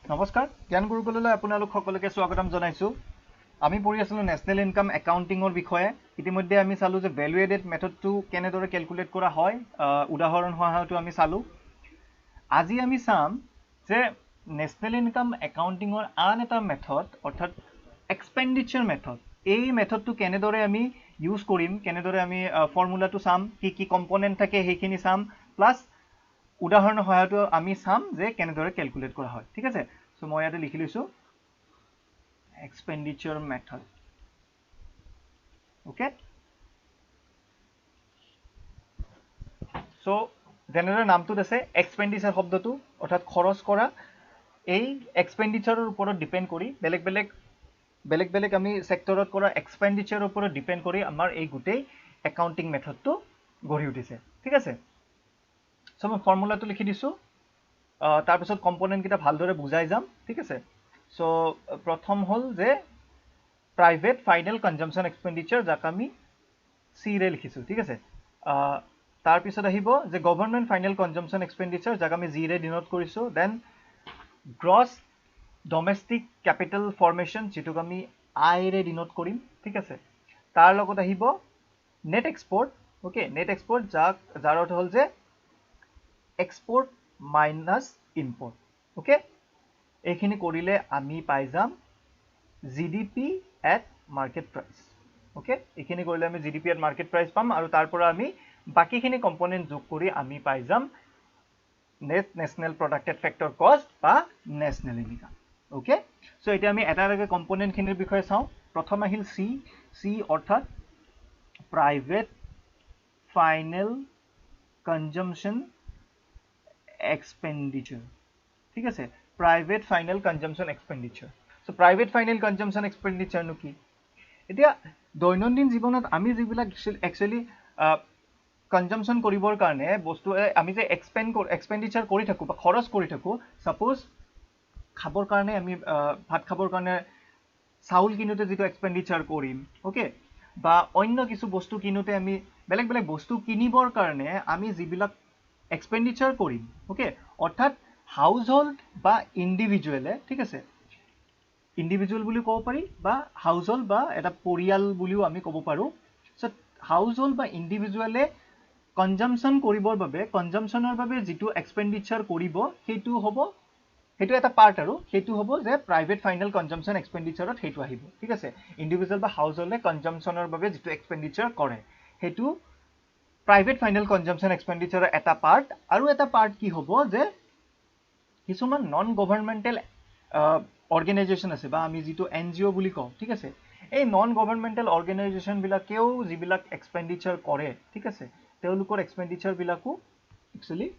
নমস্কাৰ জ্ঞান গুৰুকুললৈ আপোনালোক সকলোকে স্বাগতম জনাইছো আমি পঢ়ি আছিলো নেশনেল ইনকাম একাউন্টিংৰ বিষয়ে ইতিমধ্যে আমি চালো যে ভ্যালু এডেড মেথডটো কেনেদৰে ক্যালকুলেট কৰা হয় উদাহৰণ সহায়তো আমি চালো আজি আমি চাম যে নেশনেল ইনকাম একাউন্টিংৰ আন এটা মেথড অৰ্থাৎ এক্সপেন্ডিচাৰ মেথড এই মেথডটো কেনেদৰে আমি ইউজ কৰিম কেনেদৰে আমি ফৰ্মুলাটো চাম কি কম্পোনেন্ট থাকে সেইখিনি চাম প্লাস উদাহৰণৰ সহায়তো আমি চাম যে কেনেদৰে ক্যালকুলেট কৰা হয় ঠিক আছে সো মই ইয়াতে লিখি লৈছো expenditure method okay so যেনেদৰে নামটোত আছে expenditure শব্দটো অৰ্থাৎ খৰচ কৰা এই এক্সপেন্ডিচাৰৰ ওপৰত ডিপেন্ড কৰি বেলেগ বেলেগ আমি সেক্টৰত কৰা এক্সপেন্ডিচাৰৰ ওপৰত ডিপেন্ড কৰি আমাৰ এই গুটেই একাউন্টিং মেথডটো গঢ়ি উঠিছে ঠিক আছে সো মই ফৰ্মুলাটো লিখি দিছো তাৰ পিছত কম্পোনেন্ট কিটা ভালদৰে বুজাই যাম ঠিক আছে সো প্ৰথম হল যে প্ৰাইভেট ফাইনেল কনজাম্পশন এক্সপেন্ডিচাৰ যাক আমি সি ৰে লিখিছো ঠিক আছে তাৰ পিছত আহিব যে গভৰ্নমেন্ট ফাইনেল কনজাম্পশন এক্সপেন্ডিচাৰ যাক আমি জি ৰে ডিনোট কৰিছো then gross domestic capital formation যেটো আমি আই ৰে ডিনোট কৰিম ঠিক আছে তাৰ লগত আহিব net export okay net export যাৰ অৰ্থ হল যে export minus import okay এইখিনি কৰিলে আমি পাই যাম GDP at market price okay এইখিনি কৰিলে আমি GDP at market price পাম আৰু তাৰ পৰা আমি বাকিখিনি কম্পোনেন্ট যোগ কৰি আমি পাই যাম net national producted factor cost বা national income okay সো এতিয়া আমি এটা এটা কম্পোনেন্ট খিনিৰ বিষয়ে চাও প্ৰথম আহিল সি অৰ্থাৎ private final consumption expenditure ঠিক আছে private final consumption expenditure so private final consumption expenditure নো কি এতিয়া দৈনন্দিন জীৱনত আমি যিবিলাক একচুয়ালি কনজাম্পশন কৰিবৰ কাৰণে বস্তু আমি যে এক্সপেন্ডিচাৰ কৰি থাকো বা খৰচ কৰি থাকো সাপোজ খাবৰ কাৰণে আমি ভাত খাবৰ কাৰণে চাউল কিনোতে যেটো এক্সপেন্ডিচাৰ কৰিম ওকে বা অন্য কিছু বস্তু কিনোতে আমি বেলেগ বস্তু কিনিবৰ কাৰণে আমি যিবিলাক expenditure কৰিম ওকে অৰ্থাৎ হাউসহোল্ড বা ইন্ডিভিজুৱেলে ঠিক আছে ইন্ডিভিজুৱেল বুলি ক'ব পাৰি বা হাউসহোল্ড বা এটা পৰিয়াল বুলিও আমি ক'ব পাৰো সো হাউসহোল্ড বা ইন্ডিভিজুৱেলে কনজাম্পশন কৰিবৰ বাবে কনজাম্পশনৰ বাবে যেটো এক্সপেন্ডিচাৰ কৰিব হেতু এটা পাৰ্ট আৰু হেতু হ'ব যে প্ৰাইভেট ফাইনেল কনজাম্পশন এক্সপেন্ডিচাৰত হেতু আহিব ঠিক আছে ইন্ডিভিজুৱেল বা হাউসহোল্ডে কনজাম্পশনৰ বাবে যেটো এক্সপেন্ডিচাৰ কৰে হেতু private final consumption expenditure eta part ki hobo je kisuman non governmental organization ase ba ami jito NGO buli ko thik ase ei non governmental organization bilakeu jibilak expenditure kore thik ase teolukor expenditure bilaku actually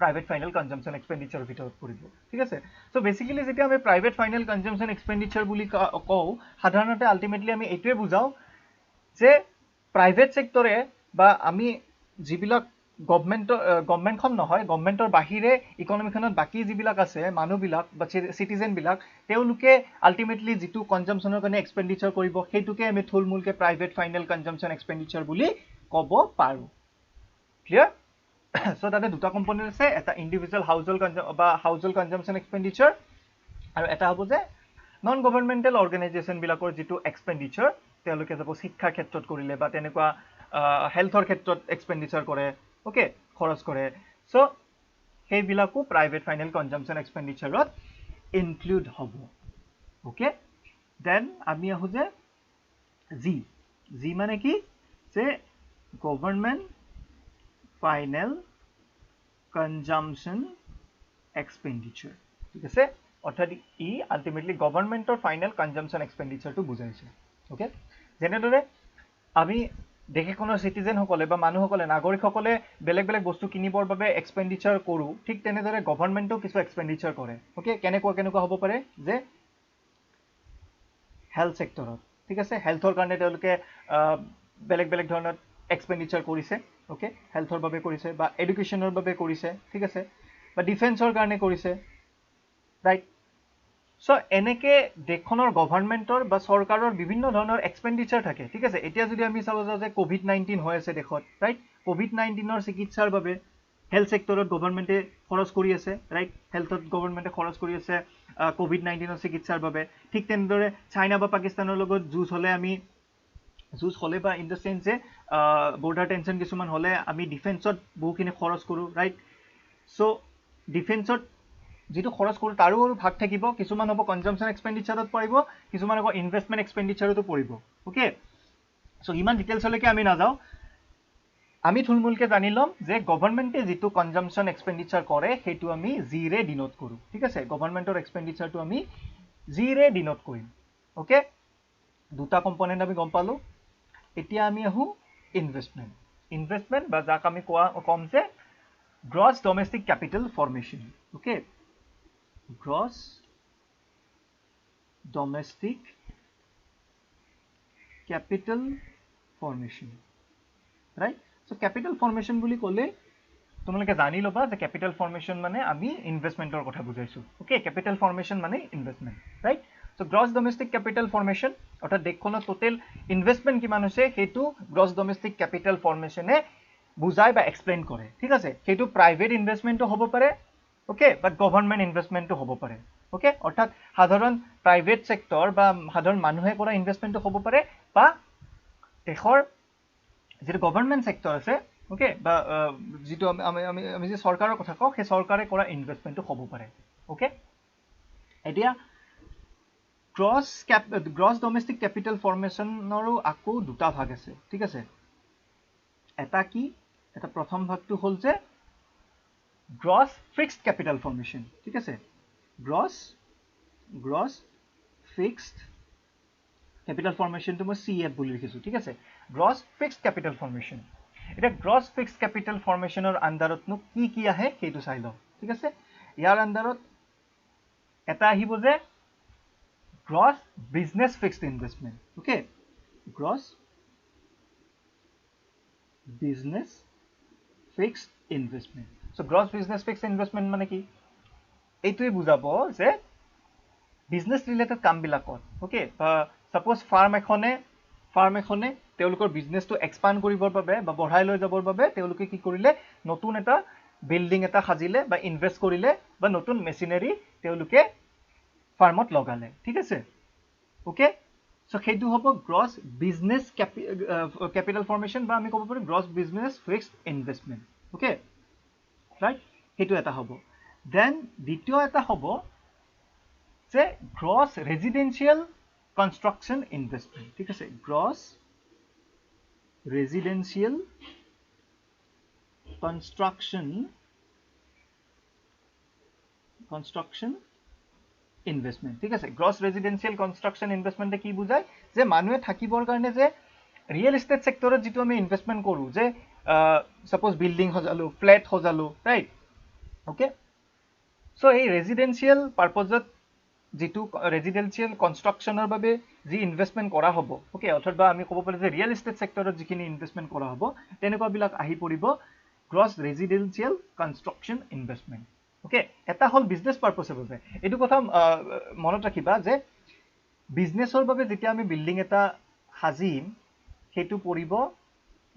private final consumption expenditure bitorot poribo thik ase so basically jeti ami private final consumption expenditure buli ko sadharanate ultimately ami etue bujao je private sector e বা আমি যিবিলাক government খন নহয় গভৰ্নমেন্টৰ বাহিৰে ইকোনমিখনত বাকি যিবিলাক আছে মানুহবিলাক বা সিটিজেন বিলাক তেওঁলোকে আলটিমেটলি যেটো কনজাম্পশনৰ কাৰণে এক্সপেন্ডিচাৰ কৰিব হেতুকে আমি থুলমুলকে প্ৰাইভেট ফাইনেল কনজাম্পশন এক্সপেন্ডিচাৰ বুলি ক'ব পাৰো ক্লিয়াৰ সো তাতে দুটা কম্পোনেন্ট আছে এটা ইন্ডিভিজুৱেল হাউসহোল্ড কনজাম্পশন এক্সপেন্ডিচাৰ আৰু এটা হ'ব যে নন গভৰ্নমেন্টাল অৰ্গানাইজেচন বিলাকৰ যেটো এক্সপেন্ডিচাৰ তেওঁলোকে যাব শিক্ষাৰ ক্ষেত্ৰত কৰিলে বা তেনেকুৱা হেলথৰ ক্ষেত্ৰত এক্সপেন্ডিচাৰ কৰে ওকে খৰচ কৰে সো সেই বিলাকো প্ৰাইভেট ফাইনেল কনজাম্পশন এক্সপেন্ডিচাৰত ইনক্লুড হ'ব ওকে দেন আমি আহো যে জি মানে কি যে গভৰ্নমেন্ট ফাইনেল কনজাম্পশন এক্সপেন্ডিচাৰ ঠিক আছে অৰ্থাৎ ই আলটিমেটলি গভৰ্নমেন্টৰ ফাইনেল কনজাম্পশন এক্সপেন্ডিচাৰটো বুজাইছে ওকে যেনেদৰে আমি দেখে কোনো সিটিজেন সকলে বা মানুহ সকলে নাগৰিক সকলে বেলেগ বস্তু কিনিবৰ বাবে এক্সপেন্ডিচাৰ কৰো ঠিক তেনেদৰে গভৰ্নমেন্টও কিছু এক্সপেন্ডিচাৰ কৰে ওকে কেনেকুৱা হ'ব পাৰে যে হেলথ সেক্টৰত ঠিক আছে হেলথৰ কাৰণে তেওঁলোকে বেলেগ ধৰণৰ এক্সপেন্ডিচাৰ কৰিছে ওকে হেলথৰ বাবে কৰিছে বা এডুকেশনৰ বাবে কৰিছে ঠিক আছে বা ডিফেন্সৰ কাৰণে কৰিছে ৰাইট সো এনেকে দেখনৰ গভৰ্নমেন্টৰ বা সৰকাৰৰ বিভিন্ন ধৰণৰ এক্সপেন্ডিচাৰ থাকে ঠিক আছে এতিয়া যদি আমি চাব যাও যে কোভিড-19 হৈ আছে দেখত ৰাইট কোভিড-19 ৰ চিকিৎসাৰ বাবে হেলথ সেক্টৰত গভৰ্ণমেণ্টে খৰচ কৰি আছে ৰাইট হেলথত গভৰ্ণমেণ্টে খৰচ কৰি আছে কোভিড-19 চিকিৎসাৰ বাবে ঠিক তেনেদৰে চাইনা বা পাকিস্তানৰ লগত যুঁজ হলে বা ইন দ্য সেন্স যে বৰ্ডাৰ টেনশ্যন কিছুমান হলে আমি ডিফেন্সত বহুখিনি খৰচ কৰোঁ ৰাইট চ' ডিফেন্সত যেটো খৰচ কৰোঁ তাৰো ভাগ থাকিব কিছুমান হ'ব কনজাম্পচন এক্সপেণ্ডিচাৰত পৰিব কিছুমান হ'ব ইনভেষ্টমেণ্ট এক্সপেণ্ডিচাৰতো পৰিব ওকে চ' ইমান ডিটেইলছলৈকে আমি নাযাওঁ আমি থুলমূলকে জানি ল'ম যে গভৰ্ণমেণ্টে যেটো কনজাম্পচন এক্সপেণ্ডিচাৰ কৰে সেইটো আমি জিৰে ডিনোট কৰোঁ ঠিক আছে গভৰ্ণমেণ্টৰ এক্সপেণ্ডিচাৰটো আমি জিৰে ডিনোট কৰিম ওকে দুটা কম্পোনেন্ট আমি গম পালো এতিয়া আমি আহো ইনভেষ্টমেণ্ট বা যাক আমি কম যে gross domestic capital formation okay gross domestic capital formation right so capital formation বুলি ক'লে তোমালোকে জানি লবা যে ক্যাপিটাল ফৰ্মেশন মানে আমি ইনভেষ্টমেন্টৰ কথা বুজাইছো ওকে ক্যাপিটাল ফৰ্মেশন মানে investment right so gross domestic capital formation অৰ্থাৎ দেশখনৰ টোটাল ইনভেষ্টমেন্ট কিমান হৈছে সেইটো গ্ৰছ ডমেষ্টিক ক্যাপিটাল ফৰ্মেশনে বুজাই বা এক্সপ্লেইন কৰে ঠিক আছে সেইটো প্ৰাইভেট ইনভেষ্টমেন্টও হ'ব পাৰে ওকে বা গভৰ্ণমেণ্ট ইনভেষ্টমেন্টও হ'ব পাৰে ওকে অৰ্থাৎ সাধাৰণ প্ৰাইভেট সেক্টৰ বা সাধাৰণ মানুহে কৰা ইনভেষ্টমেন্টও হ'ব পাৰে বা দেশৰ যেটো গভৰ্ণমেণ্ট সেক্টৰ আছে ওকে বা যেটো আমি যে সৰকাৰৰ কথা কওঁ সেই সৰকাৰে কৰা ইনভেষ্টমেন্টও হ'ব পাৰে ওকে এতিয়া গ্ৰছ ডমেষ্টিক ক্যাপিটাল ফৰ্মেশনৰো আকৌ দুটা ভাগ আছে ঠিক আছে এটা কি এটা প্ৰথম ভাগটো হ'ল যে গ্ৰছ ফিক্সড ক্যাপিটাল ফৰ্মেশন ঠিক আছে গ্ৰছ ফিক্সড ক্যাপিটাল ফৰ্মেশনটো মই CF বুলি লিখিছো ঠিক আছে গ্ৰছ ফিক্সড ক্যাপিটাল ফৰ্মেশন এটা গ্ৰছ ফিক্সড ক্যাপিটাল ফৰ্মেশনৰ আন্ডাৰতনো কি আহে সেইটো চাই লও ঠিক আছে ইয়াৰ আন্ডাৰত এটা আহিব যে gross business fixed investment okay gross business fixed investment so gross business fixed investment মানে কি এইটোই বুজাব যে বিজনেস ৰিলেটেড কামবিলাকত ওকে সাপোজ ফাৰ্ম এখনে তেওঁলোকৰ বিজনেসটো এক্সপান্ড কৰিবৰ বাবে বা বঢ়াই লৈ যাবৰ বাবে তেওঁলোকে কি কৰিলে নতুন এটা বিল্ডিং এটা সাজিলে বা ইনভেস্ট কৰিলে বা নতুন মেচিনাৰী তেওঁলোকে ফাৰ্মত লগালে ঠিক আছে ওকে সো সেইটো হ'ব গ্ৰছ বিজনেস ক্যাপিটাল ফৰ্মেশন বা আমি ক'ব পাৰো gross business fixed investment okay right সেইটো এটা হ'ব দেন দ্বিতীয় এটা হ'ব যে গ্ৰছ ৰেজিডেন্সিয়েল কনষ্ট্ৰাকচন ইনভেষ্টমেন্ট ঠিক আছে গ্ৰছ ৰেজিডেন্সিয়েল কনষ্ট্ৰাকচন ইনভেষ্টমেন্ট ঠিক আছে গ্ৰছ ৰেজিডেন্সিয়েল কনষ্ট্ৰাকচন ইনভেষ্টমেন্টে কি বুজায় যে মানুহে থাকিবৰ কাৰণে যে ৰিয়েল এষ্টেট সেক্টৰত যেটো আমি ইনভেষ্টমেন্ট কৰো যে সাপোজ বিল্ডিং সজালো ফ্ল্যাট সজালো ৰাইট ওকে সো এই ৰেজিডেন্সিয়েল পাৰপজত যেটো ৰেজিডেন্সিয়েল কনষ্ট্ৰাকচনৰ বাবে যি ইনভেষ্টমেন্ট কৰা হ'ব ওকে অথবা আমি ক'ব পাৰো যে ৰিয়েল এষ্টেট সেক্টৰত যিখিনি ইনভেষ্টমেন্ট কৰা হ'ব তেনেকুৱা বিলাক আহি পৰিব গ্ৰছ ৰেজিডেন্সিয়েল কনষ্ট্ৰাকচন ইনভেষ্টমেন্ট ওকে এটা হল বিজনেস পাৰপজৰ বাবে এটো কথা মনত ৰাখিবা যে বিজনেসৰ বাবে যেতিয়া আমি বিল্ডিং এটা হাজিম হেতু পৰিব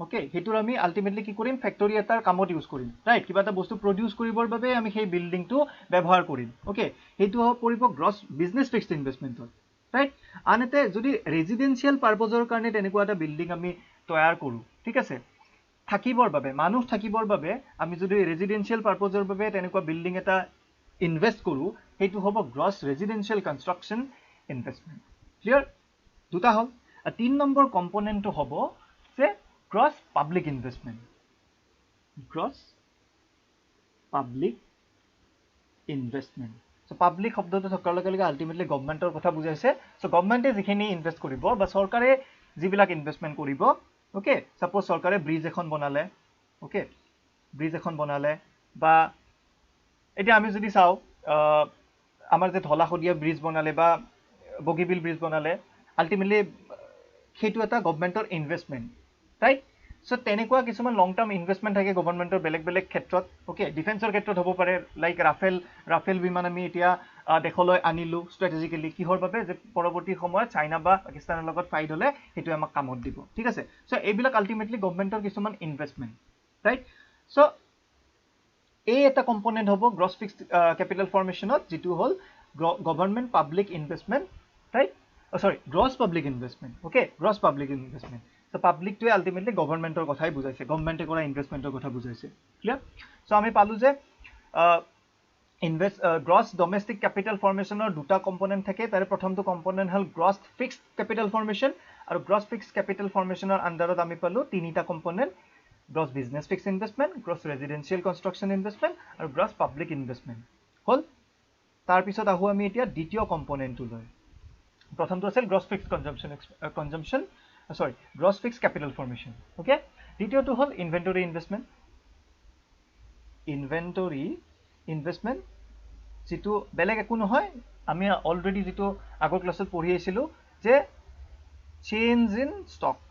ওকে হেতুৰ আমি আলটিমেটলি কি কৰিম ফ্যাক্টৰী এটাৰ কামত ইউজ কৰিম ৰাইট কিবা এটা বস্তু প্ৰডিউস কৰিবৰ বাবে আমি সেই বিল্ডিংটো ব্যৱহাৰ কৰিম ওকে হেতু পৰিব গ্ৰছ বিজনেস ফিক্সড ইনভেষ্টমেন্টত ৰাইট আনতে যদি ৰেজিডেন্সিয়েল পাৰপজৰ কাৰণে তেনেকুৱা এটা বিল্ডিং আমি তৈয়াৰ কৰো ঠিক আছে থাকিবৰ বাবে মানুহ থাকিবৰ বাবে আমি যদি ৰেজিডেন্সিয়েল পাৰপজৰ বাবে তেনেকুৱা বিল্ডিং এটা ইনভেস্ট কৰো হেতু হ'ব গ্ৰছ ৰেজিডেন্সিয়েল কনষ্ট্ৰাকচন ইনভেষ্টমেন্ট ক্লিয়াৰ দুটা হল 3 নম্বৰ কম্পোনেন্টটো হ'ব যে gross public investment gross public investment so public শব্দটো থকাৰ লগে লগে আলটিমেটলি গভৰ্ণমেণ্টৰ কথা বুজাইছে সো গভৰ্ণমেণ্টে যিখিনি ইনভেস্ট কৰিব বা চৰকাৰে যিবিলাক ইনভেষ্টমেন্ট কৰিব ওকে সাপোজ চৰকাৰে ব্ৰিজ এখন বনালে ওকে ব্ৰিজ এখন বনালে বা এতিয়া আমি যদি চাও আমাৰ যে ধলাখদিয়া ব্ৰিজ বনালে বা বগীবিল ব্ৰিজ বনালে আলটিমেটলি হেতু এটা গভৰ্ণমেণ্টৰ ইনভেষ্টমেন্ট ৰাইট সো তেনেকুৱা কিছুমান লং টাৰ্ম ইনভেষ্টমেন্ট থাকে গভৰ্ণমেণ্টৰ বেলেগ ক্ষেত্ৰত ওকে ডিফেন্সৰ ক্ষেত্ৰত হ'ব পাৰে লাইক ৰাফেল বিমান আমি এতিয়া দেখলৈ আনিলো স্ট্ৰেটেজিক্যালি কিহৰ বাবে যে পৰৱৰ্তী সময়ত চাইনা বা পাকিস্তানৰ লগত ফাইট হলে হেতু আমাক কামত দিব ঠিক আছে সো এইবিলাক আলটিমেটলি গভৰ্ণমেণ্টৰ কিছুমান ইনভেষ্টমেন্ট ৰাইট সো এই এটা কম্পোনেন্ট হ'ব গ্ৰছ ফিক্সড ক্যাপিটাল ফৰ্মেশনত যেটো হল government public investment right sorry gross public investment okay gross public investment so public to ultimately গভৰ্নমেন্টৰ কথাই বুজাইছে গভৰ্নমেন্টে কৰা ইনভেষ্টমেন্টৰ কথা বুজাইছে ক্লিয়াৰ সো আমি পালো যে গ্ৰছ ডমেষ্টিক ক্যাপিটাল ফৰ্মেশনৰ দুটা কম্পোনেন্ট থাকে তাৰে প্ৰথমটো কম্পোনেন্ট হল গ্ৰছ ফিক্সড ক্যাপিটাল ফৰ্মেশন আৰু গ্ৰছ ফিক্সড ক্যাপিটাল ফৰ্মেশনৰ আন্ডাৰত আমি পালো তিনিটা component gross business fixed investment, gross residential construction investment, and gross public investment. Hol? Tar pisot ahu ami etia ditiyo component tu loi. Prothom to asel gross fixed gross fixed capital formation. Okay? Ditiyo to hol inventory investment. Inventory investment. Jitu beleg eku nohoy ami already jitu agor classot pori aisilu je change in stock.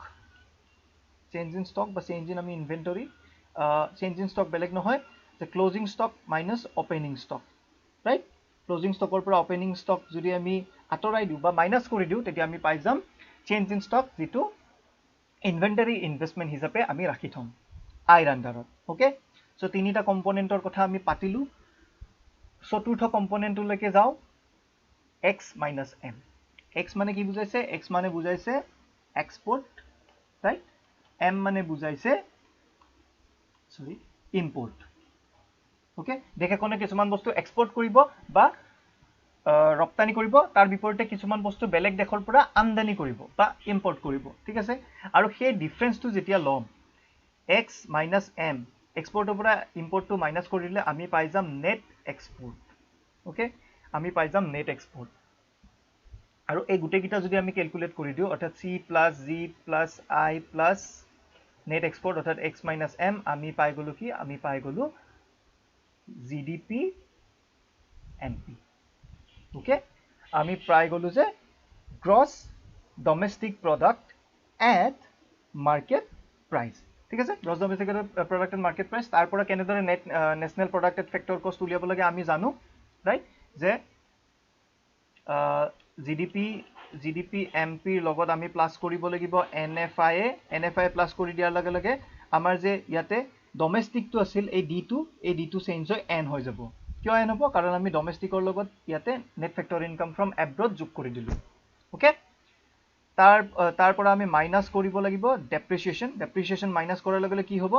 Change in stock বা change in আমি inventory change in stock বেলেগ নহয় যে closing stock minus opening stock right closing stock পৰা opening stock যদি আমি আতৰাই দিও বা মাইনাস কৰি দিও তেতিয়া আমি পাই যাম change in stock যেটো inventory investment হিচাপে আমি ৰাখি থম আইৰ আন্ডাৰত ওকে সো তিনিটা কম্পোনেন্টৰ কথা আমি পাতিলো চতুৰ্থ কম্পোনেন্টলৈকে যাও x minus m x মানে কি বুজাইছে x মানে বুজাইছে export right M মানে বুজাইছে সরি ইম্পোর্ট ওকে দেখে কোনে কিছুমান বস্তু এক্সপোর্ট কৰিব বা ৰপ্তানি কৰিব তাৰ বিপৰীতে কিছুমান বস্তু বেলেগ দেশৰ পৰা আমদানি কৰিব বা ইম্পোৰ্ট কৰিব ঠিক আছে আৰু সেই ডিফাৰেন্সটো যেতিয়া লম x - m এক্সপোৰ্টৰ পৰা ইম্পোৰ্টটো মাইনাস কৰিলে আমি পাই যাম নেট এক্সপোৰ্ট ওকে আমি পাই যাম নেট এক্সপোৰ্ট আৰু এই গুটেকিটা যদি আমি ক্যালকুলেট কৰি দিও অৰ্থাৎ c + g + i + net export অর্থাৎ x minus m আমি পাই গলো কি আমি পাই গলো GDP MP ওকে আমি পাই গলো যে gross domestic product at market price ঠিক আছে gross domestic product at market price তাৰ পৰা কেনে ধৰে net national product at factor cost উলিয়াব লাগে আমি জানো ৰাইট যে GDP MP লগত আমি প্লাস কৰিব লাগিব NFI প্লাস কৰি দিয়াৰ লগে লগে আমাৰ যে ইয়াতে ডমেষ্টিক টো আছিল এই D2 চেঞ্জ হৈ N হৈ যাব কিয় N হ'ব কাৰণ আমি ডমেষ্টিকৰ লগত ইয়াতে net factor income from abroad যোগ কৰি দিলো ওকে তাৰ পৰা আমি মাইনাস কৰিব লাগিব ডেপ্ৰিচিয়েচন মাইনাস কৰাৰ লগে কি হ'ব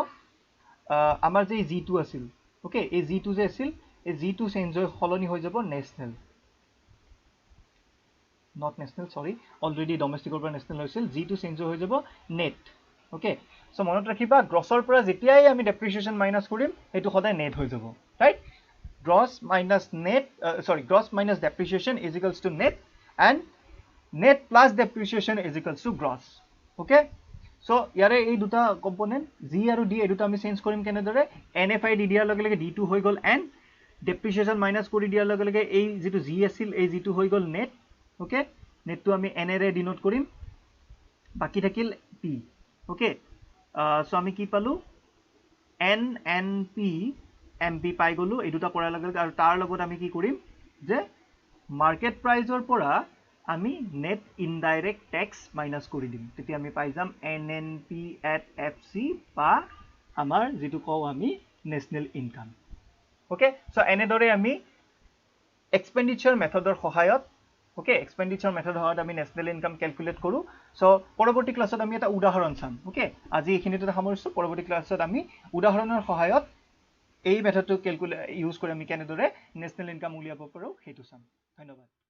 আমাৰ যে G2 আছিল ওকে এই G2 যে আছিল এই G2 চেঞ্জ হৈ হলনি হৈ যাব national not national sorry already domestic or national হৈছিল G2 চেঞ্জ হৈ যাব net ওকে সো মনত ৰাখিবা গ্ৰছৰ পৰা যেতিয়াই আমি ডেপ্ৰিচিয়েচন মাইনাস কৰিম এটো সদায় নেট হৈ যাব right gross minus depreciation is equals to net and net plus depreciation is equals to gross okay so ইয়াৰে এই দুটা কম্পোনেন্ট G আৰু D এই দুটা আমি চেঞ্জ কৰিম কেনে দৰে NFI দি দিয়াৰ লগে লগে D2 হৈ গল and depreciation minus কৰি দিয়াৰ লগে লগে এই যেটো G আছিল এই G2 হৈ গল net ওকে নেটটো আমি n ৰে ডিনোট কৰিম বাকি থাকিল p ওকে সো আমি কি পালো NNP MP পাই গলো এই দুটা কৰাৰ লগে আৰু তাৰ লগত আমি কি কৰিম যে মাৰ্কেট প্ৰাইজৰ পৰা আমি নেট ইনডাইৰেক্ট ট্যাক্স মাইনাস কৰি দিম তেতিয়া আমি পাই যাম NNP at FC বা আমাৰ যেটো কও আমি ন্যাশনাল ইনকাম ওকে সো এনে দৰে আমি এক্সপেন্ডিচাৰ মেথডৰ সহায়ত ওকে এক্সপেন্ডিচাৰ মেথড হয় আমি ন্যাশনাল ইনকাম ক্যালকুলেট কৰো সো পৰৱৰ্তী ক্লাছত আমি এটা উদাহৰণ চাম ওকে আজি এখিনিতে সামৰিছো পৰৱৰ্তী ক্লাছত আমি উদাহৰণৰ সহায়ত এই মেথডটো ক্যালকুলেট ইউজ কৰি আমি কেনে দৰে ন্যাশনাল ইনকাম উলিয়াব পাৰো হেতু চাম ধন্যবাদ